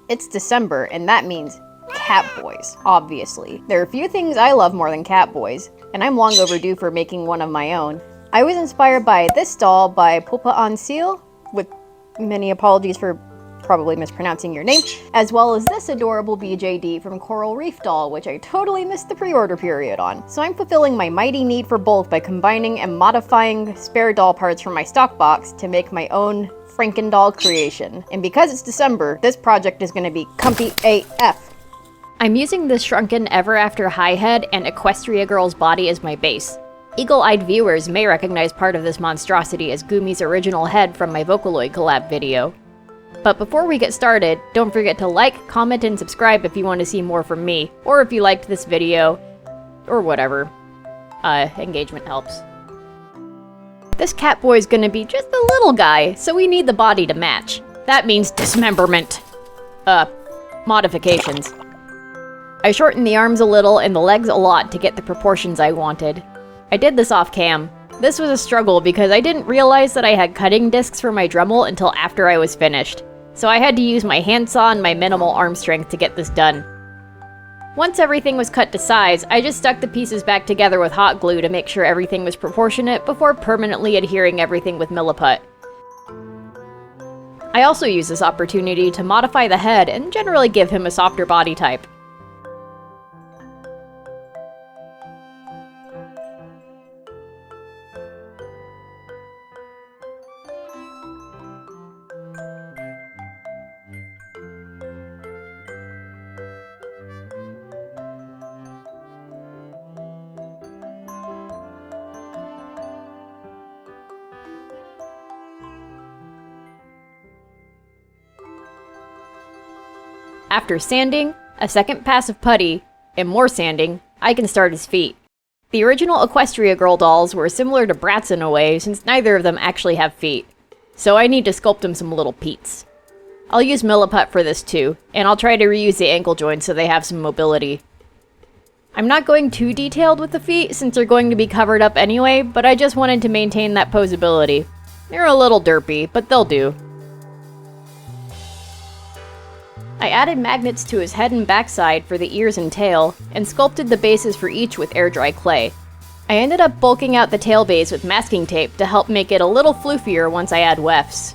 It's December, and that means Catboys, obviously. There are few things I love more than Catboys, and I'm long overdue for making one of my own. I was inspired by this doll by Poulpe on Ciel, with many apologies for probably mispronouncing your name, as well as this adorable BJD from Coral Reef doll, which I totally missed the pre-order period on. So I'm fulfilling my mighty need for both by combining and modifying spare doll parts from my stock box to make my own Franken-doll creation. And because it's December, this project is going to be comfy AF. I'm using this shrunken Ever After high head and Equestria Girl's body as my base. Eagle-eyed viewers may recognize part of this monstrosity as Gumi's original head from my Vocaloid collab video. But before we get started, don't forget to like, comment, and subscribe if you want to see more from me, or if you liked this video, or whatever. Engagement helps. This Catboy is gonna be just a little guy, so we need the body to match. That means dismemberment. Modifications. I shortened the arms a little and the legs a lot to get the proportions I wanted. I did this off cam. This was a struggle because I didn't realize that I had cutting discs for my Dremel until after I was finished, so I had to use my handsaw and my minimal arm strength to get this done. Once everything was cut to size, I just stuck the pieces back together with hot glue to make sure everything was proportionate before permanently adhering everything with Milliput. I also used this opportunity to modify the head and generally give him a softer body type. After sanding, a second pass of putty, and more sanding, I can start his feet. The original Equestria Girl dolls were similar to Bratz in a way, since neither of them actually have feet, so I need to sculpt him some little peats. I'll use Milliput for this too, and I'll try to reuse the ankle joints so they have some mobility. I'm not going too detailed with the feet since they're going to be covered up anyway, but I just wanted to maintain that posability. They're a little derpy, but they'll do. I added magnets to his head and backside for the ears and tail, and sculpted the bases for each with air-dry clay. I ended up bulking out the tail base with masking tape to help make it a little floofier once I add wefts.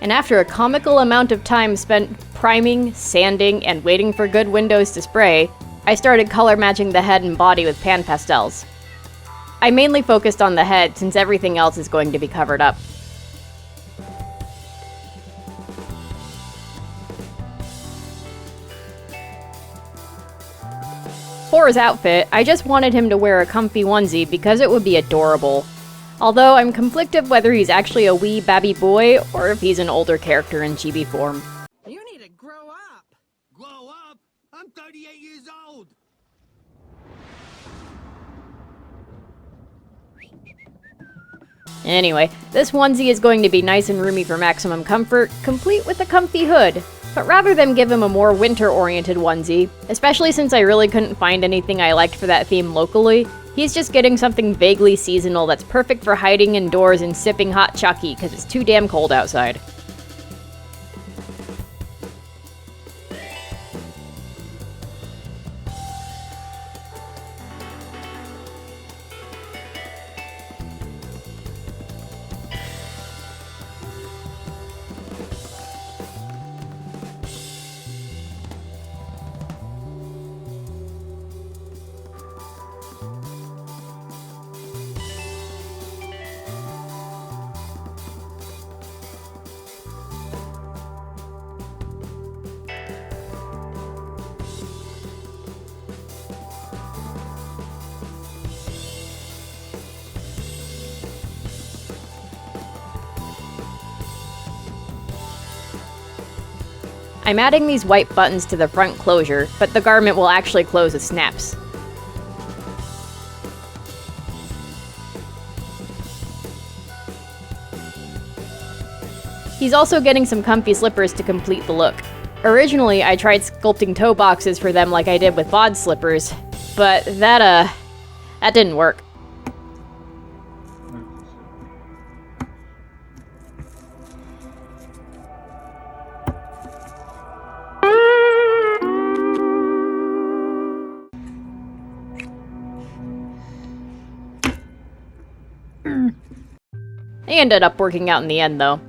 And after a comical amount of time spent priming, sanding, and waiting for good windows to spray, I started color matching the head and body with pan pastels. I mainly focused on the head since everything else is going to be covered up. For his outfit, I just wanted him to wear a comfy onesie because it would be adorable. Although I'm conflicted whether he's actually a wee babby boy or if he's an older character in chibi form. You need to grow up! Grow up? I'm 38 years old! Anyway, this onesie is going to be nice and roomy for maximum comfort, complete with a comfy hood. But rather than give him a more winter-oriented onesie, especially since I really couldn't find anything I liked for that theme locally, he's just getting something vaguely seasonal that's perfect for hiding indoors and sipping hot chucky because it's too damn cold outside. I'm adding these white buttons to the front closure, but the garment will actually close with snaps. He's also getting some comfy slippers to complete the look. Originally, I tried sculpting toe boxes for them like I did with bod slippers, but that didn't work. They ended up working out in the end, though.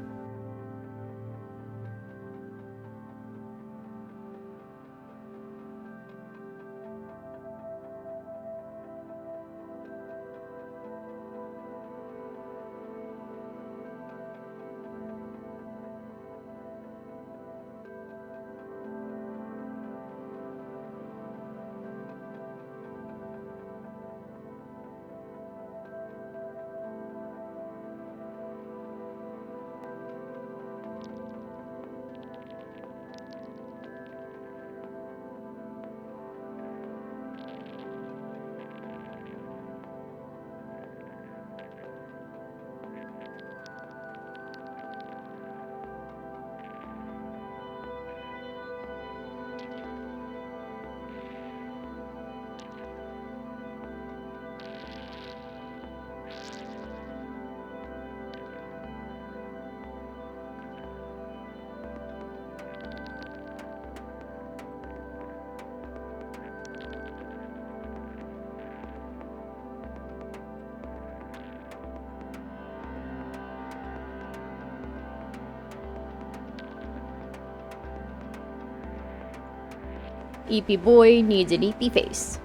Eepy boy needs an eepy face.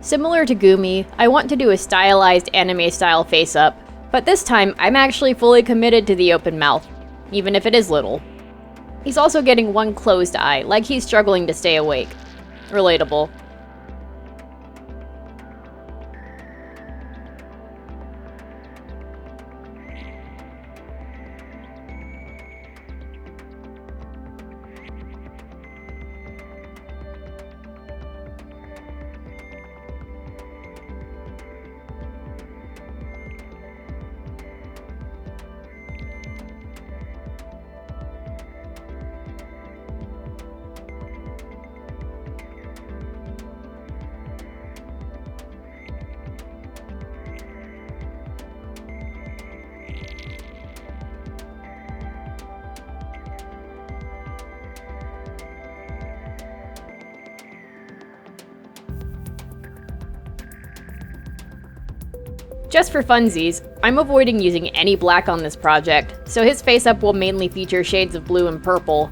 Similar to Gumi, I want to do a stylized anime-style face-up, but this time I'm actually fully committed to the open mouth, even if it is little. He's also getting one closed eye, like he's struggling to stay awake. Relatable. Just for funsies, I'm avoiding using any black on this project, so his face-up will mainly feature shades of blue and purple.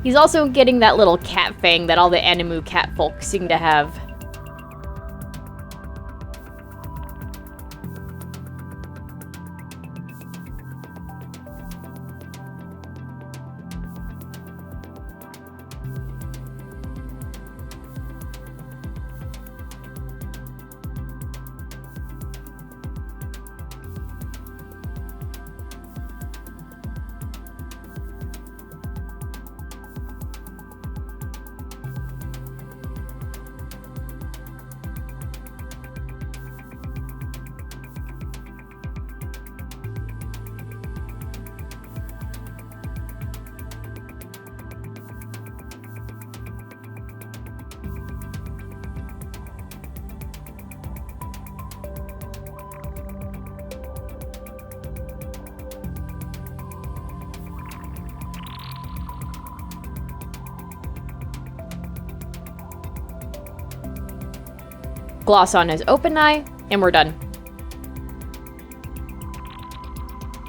He's also getting that little cat fang that all the Animu cat folk seem to have. Gloss on his open eye, and we're done.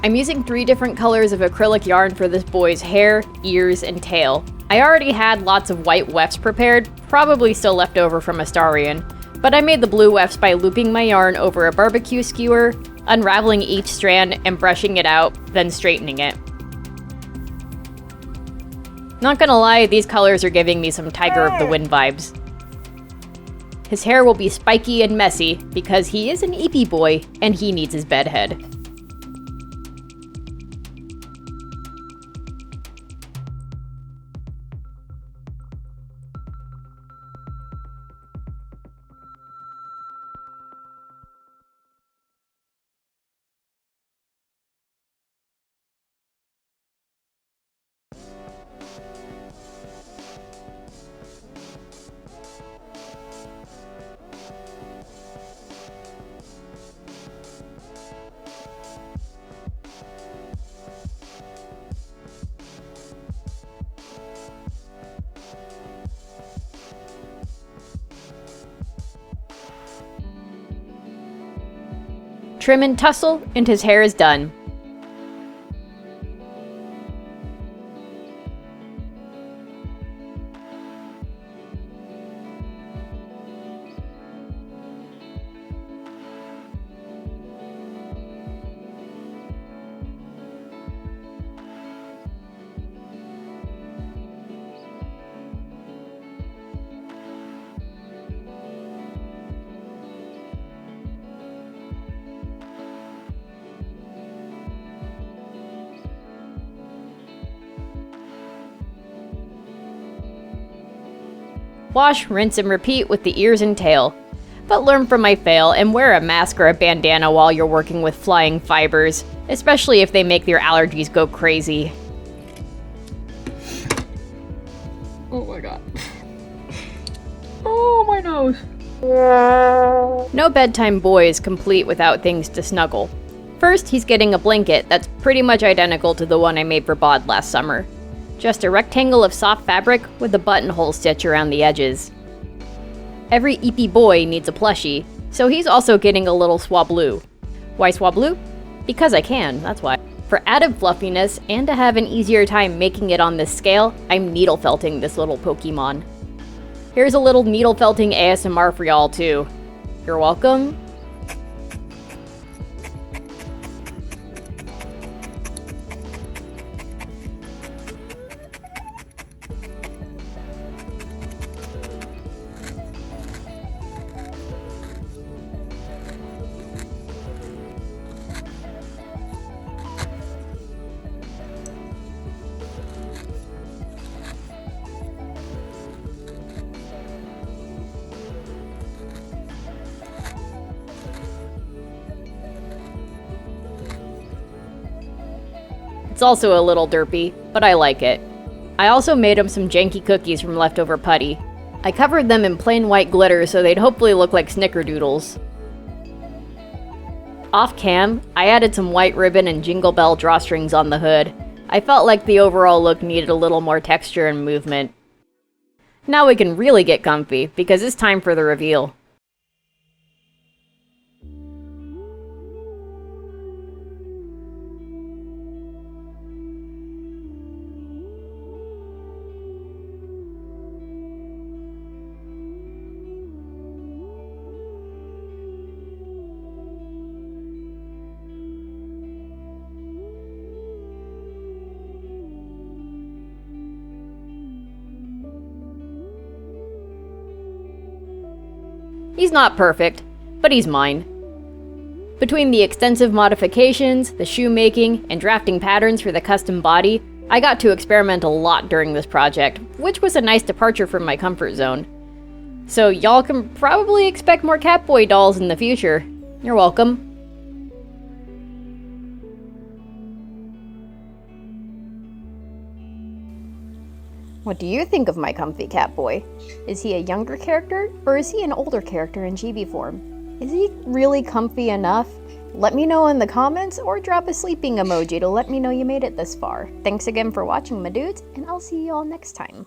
I'm using 3 different colors of acrylic yarn for this boy's hair, ears, and tail. I already had lots of white wefts prepared, probably still left over from Astarion, but I made the blue wefts by looping my yarn over a barbecue skewer, unraveling each strand and brushing it out, then straightening it. Not gonna lie, these colors are giving me some Tiger of the Wind vibes. His hair will be spiky and messy because he is an eepy boy and he needs his bed head. Trim and tussle, and his hair is done. Wash, rinse, and repeat with the ears and tail. But learn from my fail and wear a mask or a bandana while you're working with flying fibers, especially if they make your allergies go crazy. Oh my god. Oh, my nose. No bedtime boy is complete without things to snuggle. First, he's getting a blanket that's pretty much identical to the one I made for Bod last summer. Just a rectangle of soft fabric with a buttonhole stitch around the edges. Every eepy boy needs a plushie, so he's also getting a little Swablu. Why Swablu? Because I can, that's why. For added fluffiness, and to have an easier time making it on this scale, I'm needle felting this little Pokemon. Here's a little needle felting ASMR for y'all too. You're welcome. It's also a little derpy, but I like it. I also made him some janky cookies from leftover putty. I covered them in plain white glitter so they'd hopefully look like snickerdoodles. Off cam, I added some white ribbon and Jingle Bell drawstrings on the hood. I felt like the overall look needed a little more texture and movement. Now we can really get comfy, because it's time for the reveal. He's not perfect, but he's mine. Between the extensive modifications, the shoemaking, and drafting patterns for the custom body, I got to experiment a lot during this project, which was a nice departure from my comfort zone. So y'all can probably expect more Catboy dolls in the future. You're welcome. What do you think of my comfy Catboy? Is he a younger character, or is he an older character in chibi form? Is he really comfy enough? Let me know in the comments, or drop a sleeping emoji to let me know you made it this far. Thanks again for watching, my dudes, and I'll see you all next time.